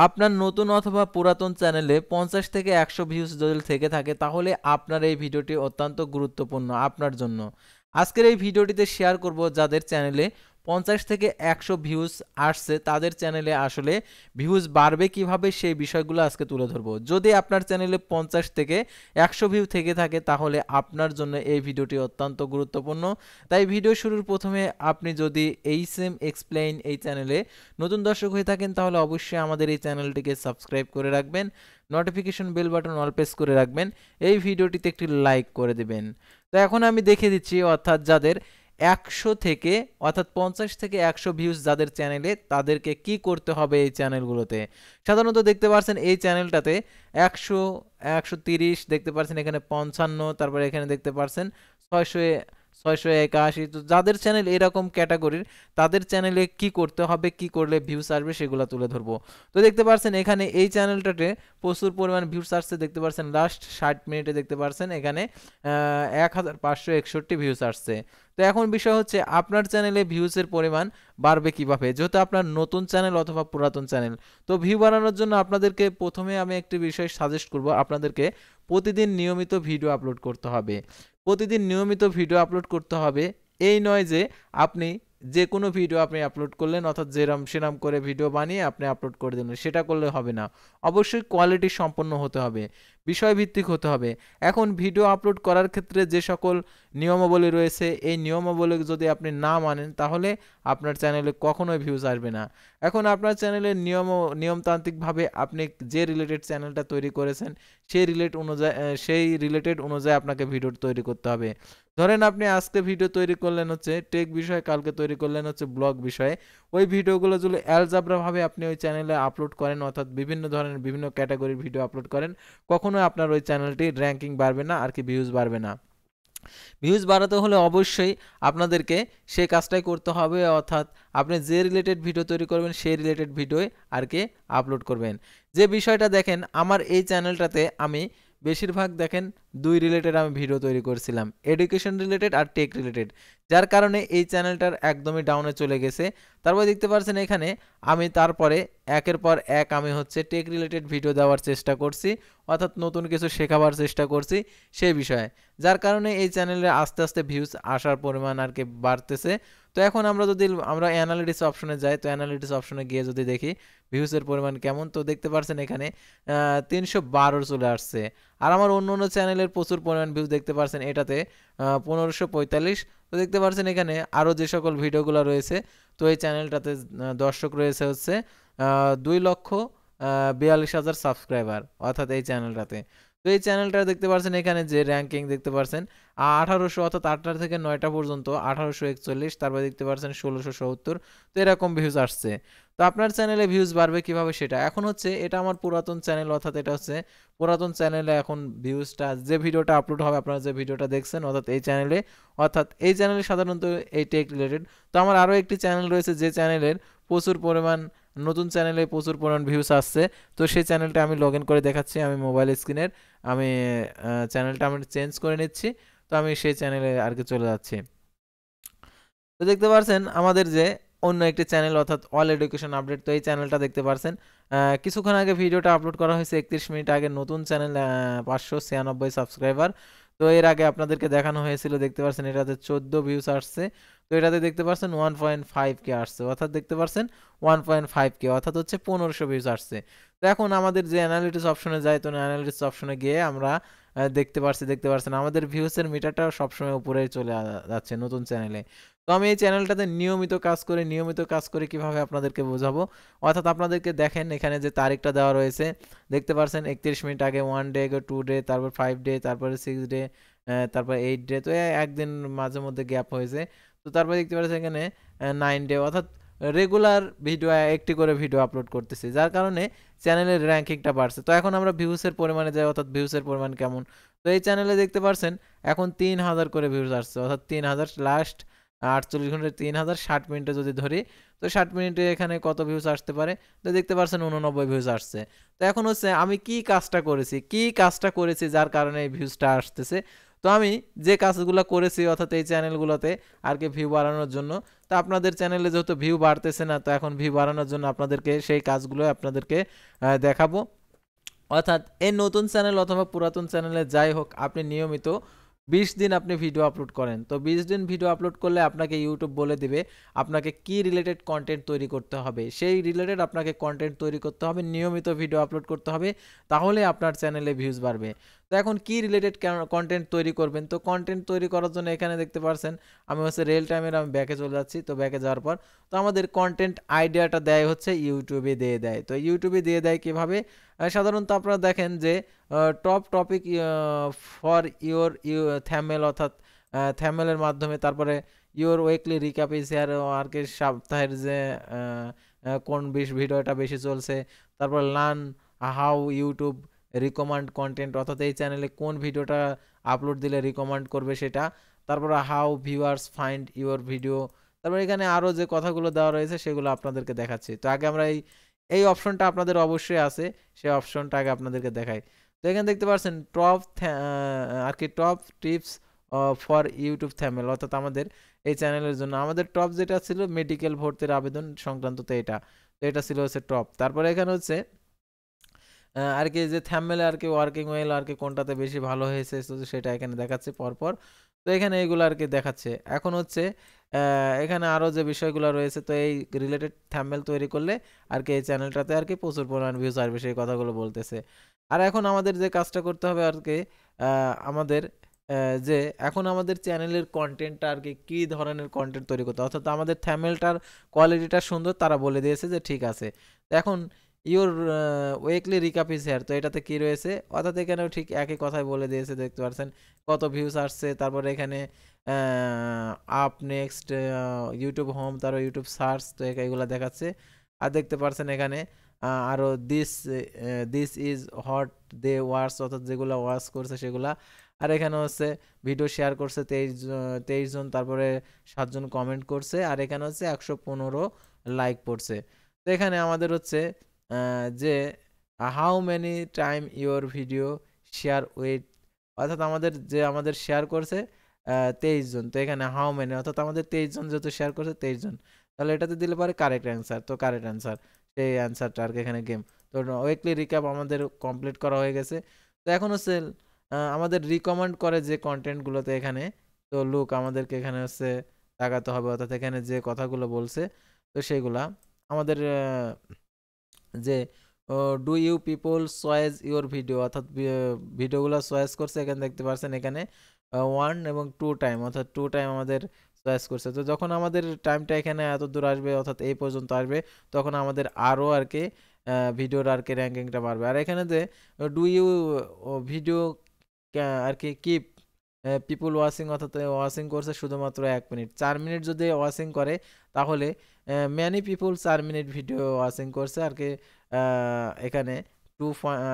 আপনার নতুন অথবা পুরাতন চ্যানেলে 50 থেকে 100 ভিউজ যদি থেকে থাকে তাহলে আপনার এই ভিডিওটি অত্যন্ত গুরুত্বপূর্ণ আপনার জন্য। আজকের এই ভিডিওটিতে শেয়ার করব যাদের চ্যানেলে 50 থেকে 100 ভিউজ আসছে তাদের চ্যানেলে আসলে ভিউজ বাড়বে কিভাবে সেই বিষয়গুলো আজকে তুলে ধরব। যদি আপনার চ্যানেলে 50 থেকে 100 ভিউ থেকে থাকে তাহলে আপনার জন্য এই ভিডিওটি অত্যন্ত গুরুত্বপূর্ণ। তাই ভিডিও শুরুর প্রথমে আপনি যদি এইচএম এক্সপ্লেইন এই চ্যানেলে নতুন দর্শক হয়ে থাকেন তাহলে অবশ্যই আমাদের এই চ্যানেলটিকে সাবস্ক্রাইব করে রাখবেন, notification bell button all press করে রাখবেন, এই ভিডিওটিতে একটি লাইক করে দেবেন। তো এখন আমি দেখে দিচ্ছি অর্থাৎ যাদের 100 থেকে অর্থাৎ 50 থেকে 100 ভিউজ যাদের চ্যানেলে তাদেরকে কি করতে হবে এই চ্যানেলগুলোতে। সাধারণত দেখতে পাচ্ছেন এই চ্যানেলটাতে 100, 130 দেখতে পাচ্ছেন, এখানে 55, তারপরে এখানে দেখতে পাচ্ছেন 681। তো যাদের চ্যানেল এরকম ক্যাটাগরির তাদের চ্যানেলে কি করতে হবে, কি করলে ভিউজ আসবে সেগুলো তুলে ধরবো। তো দেখতে পাচ্ছেন এখানে এই চ্যানেলটাতে প্রচুর পরিমাণ ভিউজ আসছে, দেখতে পাচ্ছেন লাস্ট 60 মিনিটে দেখতে পাচ্ছেন এখানে 1561 ভিউজ আসছে। তো এখন বিষয় হচ্ছে আপনার চ্যানেলে ভিউজের পরিমাণ বাড়বে কিভাবে, যেহেতু আপনার নতুন চ্যানেল অথবা পুরাতন চ্যানেল। তো ভিউ বাড়ানোর জন্য আপনাদেরকে প্রথমে আমি একটি বিষয় সাজেস্ট করব, আপনাদেরকে প্রতিদিন নিয়মিত ভিডিও আপলোড করতে হবে। প্রতিদিন নিয়মিত ভিডিও আপলোড করতে হবে, এই নয় যে আপনি যে কোনো ভিডিও আপনি আপলোড করলেন অর্থাৎ যেরাম সেরাম করে ভিডিও বানিয়ে আপনি আপলোড করে দিলেন, সেটা করলে হবে না। অবশ্যই কোয়ালিটি সম্পন্ন হতে হবে, বিষয়ভিত্তিক হতে হবে। এখন ভিডিও আপলোড করার ক্ষেত্রে যে সকল নিয়মাবলী রয়েছে এই নিয়মাবলী যদি আপনি না মানেন তাহলে আপনার চ্যানেলে কখনোই ভিউজ আসবে না। এখন আপনার চ্যানেলের নিয়মতান্ত্রিকভাবে আপনি যে রিলেটেড চ্যানেলটা তৈরি করেছেন সেই রিলেটেড অনুযায়ী আপনাকে ভিডিও তৈরি করতে হবে। ধরেন আপনি আজকে ভিডিও তৈরি করলেন হচ্ছে টেক বিষয়ে, কালকে তৈরি করলেন হচ্ছে ব্লগ বিষয়ে। ওই ভিডিওগুলো যদি অ্যালজাবরাভাবে আপনি ওই চ্যানেলে আপলোড করেন অর্থাৎ বিভিন্ন ধরনের বিভিন্ন ক্যাটাগরির ভিডিও আপলোড করেন, কখনোই আপনার ওই চ্যানেলটির র্যাঙ্কিং বাড়বে না, আর কি ভিউজ বাড়বে না। ভিউজ বাড়াতে হলে অবশ্যই আপনাদেরকে সেই কাজটাই করতে হবে, অর্থাৎ আপনি যে রিলেটেড ভিডিও তৈরি করবেন সেই রিলেটেড ভিডিও আর কি আপলোড করবেন। যে বিষয়টা দেখেন আমার এই চ্যানেলটাতে আমি বেশিরভাগ দেখেন দুই রিলেটেড আমি ভিডিও তৈরি করেছিলাম, এডুকেশন রিলেটেড আর টেক রিলেটেড, যার কারণে এই চ্যানেলটার একদমই ডাউনে চলে গেছে। তারপর দেখতে পাচ্ছেন এখানে আমি তারপরে একের পর এক আমি হচ্ছে টেক রিলেটেড ভিডিও দেওয়ার চেষ্টা করছি, অর্থাৎ নতুন কিছু শেখাবার চেষ্টা করছি সেই বিষয়ে, যার কারণে এই চ্যানেলে আস্তে আস্তে ভিউজ আসার পরিমাণ আর কি বাড়তেছে। তো এখন আমরা অ্যানালিটিক্স অপশনে যাই, তো অ্যানালিটিক্স অপশনে গিয়ে যদি দেখি ভিউজের পরিমাণ কেমন, তো দেখতে পাচ্ছেন এখানে 312 চলে আসছে। আর আমার অন্য অন্য চ্যানেলের প্রচুর পরিমাণ ভিউজ দেখতে পাচ্ছেন, এটাতে 1545। তো দেখতে পাচ্ছেন এখানে আরও যে সকল ভিডিওগুলো রয়েছে, তো এই চ্যানেলটাতে দর্শক রয়েছে হচ্ছে 2,42,000 সাবস্ক্রাইবার অর্থাৎ এই চ্যানেলটাতে। তো এই চ্যানেলটা দেখতে পাচ্ছেন এখানে যে র্যাঙ্কিং দেখতে পাচ্ছেন 1800 অর্থাৎ 8টা থেকে 9টা পর্যন্ত 1841, তারপর দেখতে পাচ্ছেন 1670। তো এরকম ভিউজ আসছে। তো আপনার চ্যানেলে ভিউজ বাড়বে কিভাবে সেটা এখন হচ্ছে, এটা আমার পুরাতন চ্যানেল অর্থাৎ এটা হচ্ছে পুরাতন চ্যানেলে এখন ভিউজটা যে ভিডিওটা আপলোড হবে আপনারা যে ভিডিওটা দেখছেন অর্থাৎ এই চ্যানেলে সাধারণত এই টেক রিলেটেড। তো আমার আরও একটি চ্যানেল রয়েছে যে চ্যানেলের প্রচুর পরিমাণ নতুন চ্যানেলে প্রচুর পরিমাণ ভিউজ আসছে। তো সেই চ্যানেলটা আমি লগ ইন করে দেখাচ্ছি, আমি মোবাইল স্ক্রিনের আমি চ্যানেলটা আমি চেঞ্জ করে নিচ্ছি। তো আমি সেই চ্যানেলে আর কি চলে যাচ্ছি। তো দেখতে পাচ্ছেন আমাদের যে অন্য একটি চ্যানেল অর্থাৎ অল এডুকেশন আপডেট, তো এই চ্যানেলটা দেখতে পাচ্ছেন কিছুক্ষণ আগে ভিডিওটা আপলোড করা হয়েছে 31 মিনিট আগে, নতুন চ্যানেল 596 সাবস্ক্রাইবার। তো এর আগে আপনাদেরকে দেখানো হয়েছিল, দেখতে পাচ্ছেন এটাতে 14 ভিউজ আসছে। তো এটাতে দেখতে পাচ্ছেন 1.5K আসছে, অর্থাৎ দেখতে পাচ্ছেন 1.5K অর্থাৎ হচ্ছে 1500 ভিউজ আসছে। তো এখন আমাদের যে অ্যানালিটিক্স অপশনে যায়, তো অ্যানালিটিক্স অপশনে গিয়ে আমরা দেখতে পাচ্ছেন আমাদের ভিউসের মিটারটা সবসময় উপরে চলে যাচ্ছে নতুন চ্যানেলে। তো আমি এই চ্যানেলটাতে নিয়মিত কাজ করে কিভাবে আপনাদেরকে বোঝাবো, অর্থাৎ আপনাদেরকে দেখেন এখানে যে তারিখটা দেওয়া রয়েছে, দেখতে পাচ্ছেন 31 মিনিট আগে 1 ডে, 2 ডে, তারপর 5 ডে, তারপরে 6 ডে, তারপর 8 ডে। তো একদিন মাঝে মধ্যে গ্যাপ হয়েছে। তো তারপরে দেখতে পাচ্ছেন এখানে 9 ডে, অর্থাৎ রেগুলার ভিডিও একটি করে ভিডিও আপলোড করতেছি, যার কারণে চ্যানেলের র্যাঙ্কিংটা বাড়ছে। তো এখন আমরা ভিউসের পরিমাণে যাই, অর্থাৎ ভিউসের পরিমাণ কেমন। তো এই চ্যানেলে দেখতে পাচ্ছেন এখন 3000 করে ভিউজ আসছে, অর্থাৎ 3000 লাস্ট 48 ঘন্টায় 3000 60 মিনিটে যদি ধরি, তো 60 মিনিটে এখানে কত ভিউজ আসতে পারে, তো দেখতে পাচ্ছেন 89 ভিউজ আসছে। তো এখন হচ্ছে আমি কি কাজটা করেছি যার কারণে এই ভিউজটা আসতেছে। তো আমি যে কাজগুলো করেছি অর্থাৎ এই চ্যানেলগুলোতে আর কি ভিউ বাড়ানোর জন্য, তো আপনাদের চ্যানেলে যেহেতু ভিউ বাড়তেছে না, তো এখন ভিউ বাড়ানোর জন্য আপনাদেরকে সেই কাজগুলো আপনাদেরকে দেখাবো। অর্থাৎ এই নতুন চ্যানেল অথবা পুরাতন চ্যানেলে যাই হোক, আপনি নিয়মিত 20 দিন আপনি ভিডিও আপলোড করেন, তো 20 দিন ভিডিও আপলোড করলে আপনাকে ইউটিউব বলে দিবে আপনাকে কি রিলেটেড কন্টেন্ট তৈরি করতে হবে, সেই রিলেটেড আপনাকে কন্টেন্ট তৈরি করতে হবে, নিয়মিত ভিডিও আপলোড করতে হবে, তাহলে আপনার চ্যানেলে ভিউজ বাড়বে। তো এখন কি রিলেটেড কন্টেন্ট তৈরি করবেন, তো কন্টেন্ট তৈরি করার জন্য এখানে দেখতে পাচ্ছেন আমি হচ্ছে রিয়েল টাইমের আমি ব্যাকে চলে যাচ্ছি। তো ব্যাকে যাওয়ার পর তো আমাদের কন্টেন্ট আইডিয়াটা দেয় হচ্ছে ইউটিউবে দিয়ে দেয়। তো ইউটিউবে দিয়ে দেয় কীভাবে, সাধারণত আপনারা দেখেন যে top topic for your thumbnail, অর্থাৎ থ্যামেলের মাধ্যমে, তারপরে your weekly recap is here আর কি সপ্তাহের যে কোন ভিডিওটা বেশি চলছে, তারপর learn how YouTube recommend content, অর্থাৎ এই চ্যানেলে কোন ভিডিওটা আপলোড দিলে রিকমেন্ড করবে সেটা, তারপরে how viewers find your video, তারপর এখানে আরও যে কথাগুলো দেওয়া রয়েছে সেগুলো আপনাদেরকে দেখাচ্ছি। তো আগে আমরা এই অপশনটা আপনাদের অবশ্যই আছে, সেই অপশনটা আগে আপনাদেরকে দেখাই। তো এখানে দেখতে পাচ্ছেন টপ আর কি টপ টিপস ফর ইউটিউব থ্যামেল, অর্থাৎ আমাদের এই চ্যানেলের জন্য আমাদের টপ যেটা ছিল মেডিকেল ভর্তির আবেদন সংক্রান্ত, তো এটা ছিল হচ্ছে টপ। তারপরে এখানে হচ্ছে আর কি যে থ্যাম্বনেলে আর কি ওয়ার্কিং ওয়েল আর কি কোনটাতে বেশি ভালো হয়েছে, তো সেটা এখানে দেখাচ্ছে পরপর। তো এখানে এইগুলো আর কি দেখাচ্ছে। এখন হচ্ছে এখানে আরও যে বিষয়গুলো রয়েছে, তো এই রিলেটেড থ্যাম্বনেল তৈরি করলে আর কি এই চ্যানেলটাতে আর কি প্রচুর পরিমাণ ভিউজ আসবে, সেই কথাগুলো বলতেছে। আর এখন আমাদের যে কাজটা করতে হবে আর কি আমাদের যে এখন আমাদের চ্যানেলের কন্টেন্টটা আর কি কী ধরনের কন্টেন্ট তৈরি করতে, অর্থাৎ আমাদের থ্যাম্বনেলটার কোয়ালিটিটা সুন্দর তারা বলে দিয়েছে যে ঠিক আছে। তো এখন your weekly recap is hair, তো এটাতে কী রয়েছে, অর্থাৎ এখানেও ঠিক একই কথাই বলে দিয়েছে, দেখতে পাচ্ছেন কত ভিউজ আসছে, তারপরে এখানে আপ নেক্সট ইউটিউব হোম, তারপর ইউটিউব সার্চ, তো এগুলো দেখাচ্ছে। আর দেখতে পাচ্ছেন এখানে আরও দিস ইজ হট দে ওয়ার্স, অর্থাৎ যেগুলো ওয়াচ করছে সেগুলা। আর এখানে হচ্ছে ভিডিও শেয়ার করছে 23 জন, তারপরে 7 জন কমেন্ট করছে, আর এখানে হচ্ছে 115 লাইক পড়ছে। তো এখানে আমাদের হচ্ছে যে how many time your video share with, অর্থাৎ আমাদের শেয়ার করছে 23 জন, তো এখানে হাউ মেনি অর্থাৎ আমাদের 23 জন যেহেতু শেয়ার করছে 23 জন, তাহলে এটাতে দিলে পারে কারেক্ট অ্যান্সার। তো কারেক্ট অ্যান্সার সেই অ্যান্সারটা আর কি এখানে গেম। তো উইকলি রিক্যাপ আমাদের কমপ্লিট করা হয়ে গেছে। তো এখন হচ্ছে আমাদের রিকমেন্ড করে যে কন্টেন্টগুলোতে এখানে, তো লুক আমাদেরকে এখানে হচ্ছে তাকাতে হবে, অর্থাৎ এখানে যে কথাগুলো বলছে তো সেইগুলা আমাদের যে do you people choice your video, অর্থাৎ ভিডিওগুলো চয়েস করছে, এখানে দেখতে পাচ্ছেন এখানে 1 এবং 2 টাইম, অর্থাৎ 2 টাইম আমাদের চয়েস করছে। তো যখন আমাদের টাইমটা এখানে এত দূর আসবে, অর্থাৎ এই পর্যন্ত আসবে, তখন আমাদের আরও আর কি ভিডিওর আর কি র্যাঙ্কিংটা বাড়বে। আর এখানে যে ডু ইউ ভিডিও আর কি কিপ পিপুল ওয়াচিং, অর্থাৎ ওয়াচিং করছে শুধুমাত্র 1 মিনিট, 4 মিনিট যদি ওয়াচিং করে তাহলে many people 4 minute video watching করছে আর কি এখানে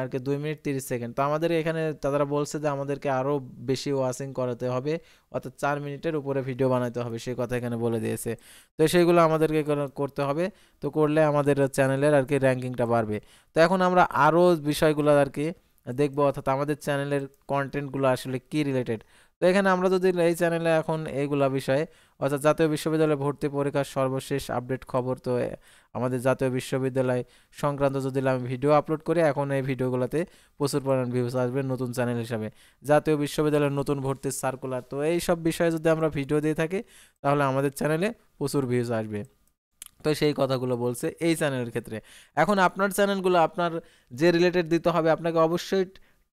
আর কি 2 মিনিট 30 সেকেন্ড। তো আমাদের এখানে তারা বলছে যে আমাদেরকে আরও বেশি ওয়াচিং করাতে হবে, অর্থাৎ 4 মিনিটের উপরে ভিডিও বানাতে হবে, সেই কথা এখানে বলে দিয়েছে। তো সেইগুলো আমাদেরকে করতে হবে, তো করলে আমাদের চ্যানেলের আর কি র্যাঙ্কিংটা বাড়বে। তো এখন আমরা আরও বিষয়গুলো আর কি দেখবো, অর্থাৎ আমাদের চ্যানেলের কন্টেন্টগুলো আসলে কি রিলেটেড। তো এখানে আমরা যদি এই চ্যানেলে এখন এইগুলা বিষয়ে, অর্থাৎ জাতীয় বিশ্ববিদ্যালয় ভর্তি পরীক্ষার সর্বশেষ আপডেট খবর, তো আমাদের জাতীয় বিশ্ববিদ্যালয় সংক্রান্ত যদি আমি ভিডিও আপলোড করি, এখন এই ভিডিওগুলোতে প্রচুর পরিমাণ ভিউজ আসবে নতুন চ্যানেল হিসাবে। জাতীয় বিশ্ববিদ্যালয়ের নতুন ভর্তির সার্কুলার, তো এই সব বিষয়ে যদি আমরা ভিডিও দিয়ে থাকি তাহলে আমাদের চ্যানেলে প্রচুর ভিউজ আসবে। তো সেই কথাগুলো বলছে এই চ্যানেলের ক্ষেত্রে। এখন আপনার চ্যানেলগুলো আপনার যে রিলেটেড দিতে হবে, আপনাকে অবশ্যই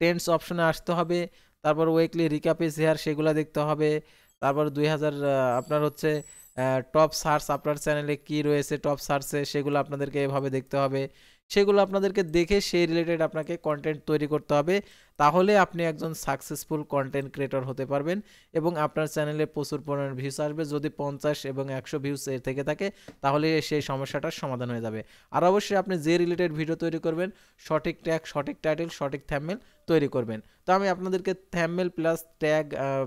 টেন্স অপশনে আসতে হবে, তারপর উইকলি রিক্যাপ ইজ হেয়ার সেগুলো দেখতে হবে, তারপর 2000 আপনার হচ্ছে টপ সার্চ, আপনার চ্যানেলে কি রয়েছে টপ সার্চে সেগুলো আপনাদেরকে এভাবে দেখতে হবে, সেগুলো আপনাদেরকে দেখে সেই রিলেটেড আপনাকে কন্টেন্ট তৈরি করতে হবে, তাহলে আপনি একজন সাকসেসফুল কন্টেন্ট ক্রিয়েটর হতে পারবেন এবং আপনার চ্যানেলে প্রচুর পরিমাণ ভিউজ আসবে। যদি 50 এবং 100 ভিউজ এর থেকে থাকে তাহলে সেই সমস্যাটার সমাধান হয়ে যাবে। আর অবশ্যই আপনি যে রিলেটেড ভিডিও তৈরি করবেন সঠিক ট্যাগ, সঠিক টাইটেল, সঠিক থাম্বনেল তৈরি করবেন। তো আমি আপনাদেরকে থাম্বনেল প্লাস ট্যাগ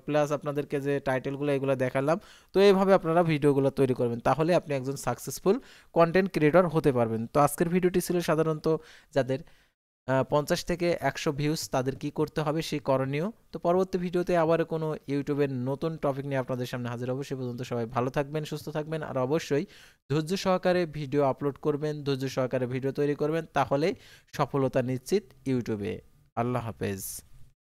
প্লাস আপনাদেরকে যে টাইটেলগুলো এগুলো দেখালাম, তো এইভাবে আপনারা ভিডিওগুলো তৈরি করবেন, তাহলে আপনি একজন সাকসেসফুল কন্টেন্ট ক্রিয়েটর হতে পারবেন। তো আজকের ভিডিওটি ছিল সাধারণত যাদের 50 থেকে 100 ভিউজ তাদের কি করতে হবে সেই করণীয়। তো পরবর্তী ভিডিওতে আবার কোনো ইউটিউবের নতুন টপিক নিয়ে আপনাদের সামনে হাজির হব। সে পর্যন্ত সবাই ভালো থাকবেন, সুস্থ থাকবেন, আর অবশ্যই ধৈর্য সহকারে ভিডিও আপলোড করবেন, ধৈর্য সহকারে ভিডিও তৈরি করবেন, তাহলেই সফলতা নিশ্চিত ইউটিউবে। আল্লাহ হাফেজ।